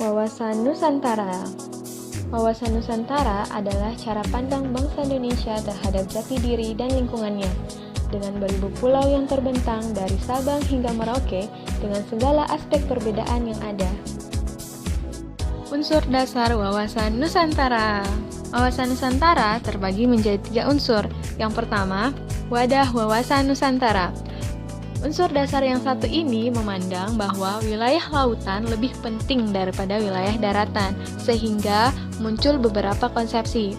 Wawasan Nusantara. Wawasan Nusantara adalah cara pandang bangsa Indonesia terhadap jati diri dan lingkungannya, dengan beribu pulau yang terbentang dari Sabang hingga Merauke dengan segala aspek perbedaan yang ada. Unsur dasar wawasan Nusantara. Wawasan Nusantara terbagi menjadi 3 unsur. Yang pertama, wadah wawasan Nusantara. Unsur dasar yang satu ini memandang bahwa wilayah lautan lebih penting daripada wilayah daratan, sehingga muncul beberapa konsepsi.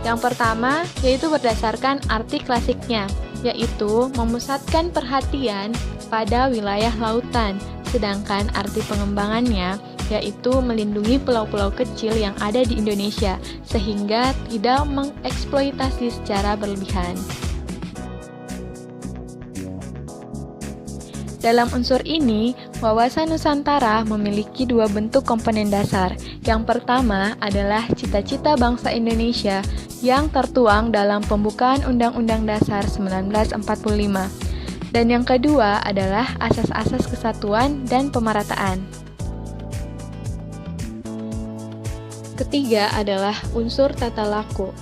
Yang pertama, yaitu berdasarkan arti klasiknya, yaitu memusatkan perhatian pada wilayah lautan, sedangkan arti pengembangannya yaitu melindungi pulau-pulau kecil yang ada di Indonesia, sehingga tidak mengeksploitasi secara berlebihan. Dalam unsur ini, wawasan Nusantara memiliki 2 bentuk komponen dasar. Yang pertama adalah cita-cita bangsa Indonesia yang tertuang dalam pembukaan Undang-Undang Dasar 1945. Dan yang kedua adalah asas-asas kesatuan dan pemerataan. Ketiga adalah unsur tata laku.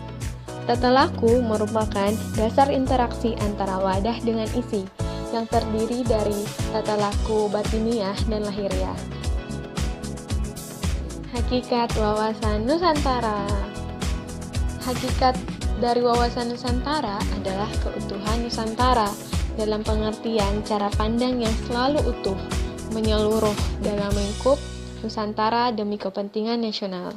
Tata laku merupakan dasar interaksi antara wadah dengan isi, yang terdiri dari tata laku batiniah dan lahiriah. Hakikat wawasan Nusantara. Hakikat dari wawasan Nusantara adalah keutuhan Nusantara dalam pengertian cara pandang yang selalu utuh, menyeluruh dalam lingkup Nusantara demi kepentingan nasional.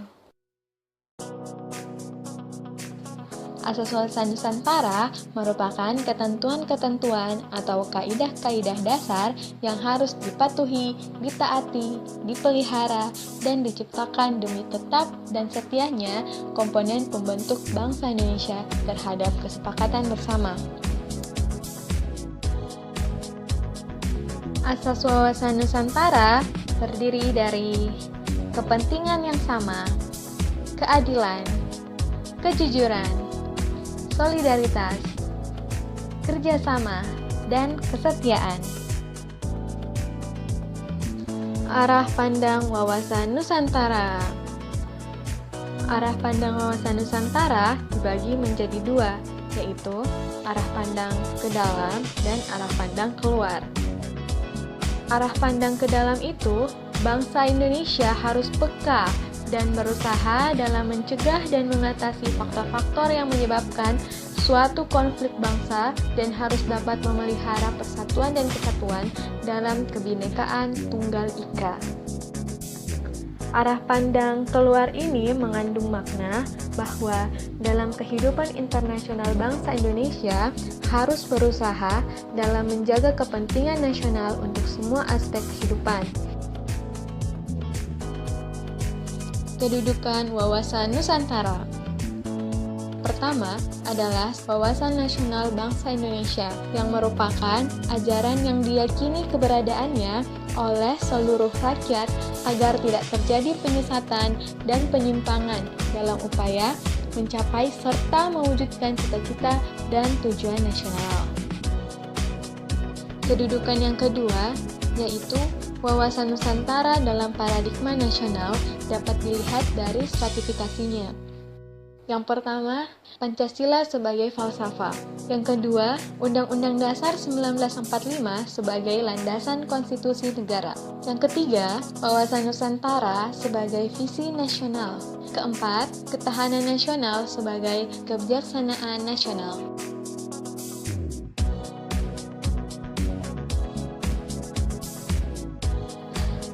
Asas wawasan Nusantara merupakan ketentuan-ketentuan atau kaidah-kaidah dasar yang harus dipatuhi, ditaati, dipelihara, dan diciptakan demi tetap dan setianya komponen pembentuk bangsa Indonesia terhadap kesepakatan bersama. Asas wawasan Nusantara terdiri dari kepentingan yang sama, keadilan, kejujuran, solidaritas, kerjasama, dan kesetiaan. Arah pandang wawasan Nusantara. Arah pandang wawasan Nusantara dibagi menjadi 2, yaitu arah pandang ke dalam dan arah pandang keluar. Arah pandang ke dalam itu, bangsa Indonesia harus peka dan berusaha dalam mencegah dan mengatasi faktor-faktor yang menyebabkan suatu konflik bangsa dan harus dapat memelihara persatuan dan kesatuan dalam kebinekaan Tunggal Ika. Arah pandang keluar ini mengandung makna bahwa dalam kehidupan internasional bangsa Indonesia harus berusaha dalam menjaga kepentingan nasional untuk semua aspek kehidupan. Kedudukan wawasan Nusantara. Pertama adalah wawasan nasional bangsa Indonesia yang merupakan ajaran yang diyakini keberadaannya oleh seluruh rakyat agar tidak terjadi penyesatan dan penyimpangan dalam upaya mencapai serta mewujudkan cita-cita dan tujuan nasional. Kedudukan yang kedua yaitu wawasan Nusantara dalam paradigma nasional dapat dilihat dari stratifikasinya. Yang pertama, Pancasila sebagai falsafah. Yang kedua, Undang-Undang Dasar 1945 sebagai landasan konstitusi negara. Yang ketiga, wawasan Nusantara sebagai visi nasional. Keempat, ketahanan nasional sebagai kebijaksanaan nasional.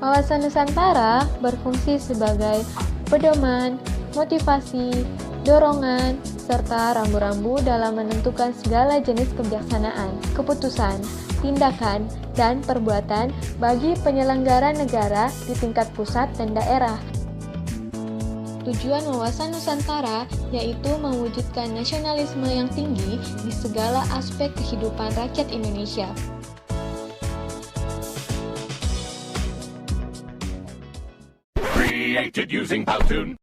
Wawasan Nusantara berfungsi sebagai pedoman, motivasi, dorongan, serta rambu-rambu dalam menentukan segala jenis kebijaksanaan, keputusan, tindakan, dan perbuatan bagi penyelenggara negara di tingkat pusat dan daerah. Tujuan wawasan Nusantara yaitu mewujudkan nasionalisme yang tinggi di segala aspek kehidupan rakyat Indonesia. created using Powtoon.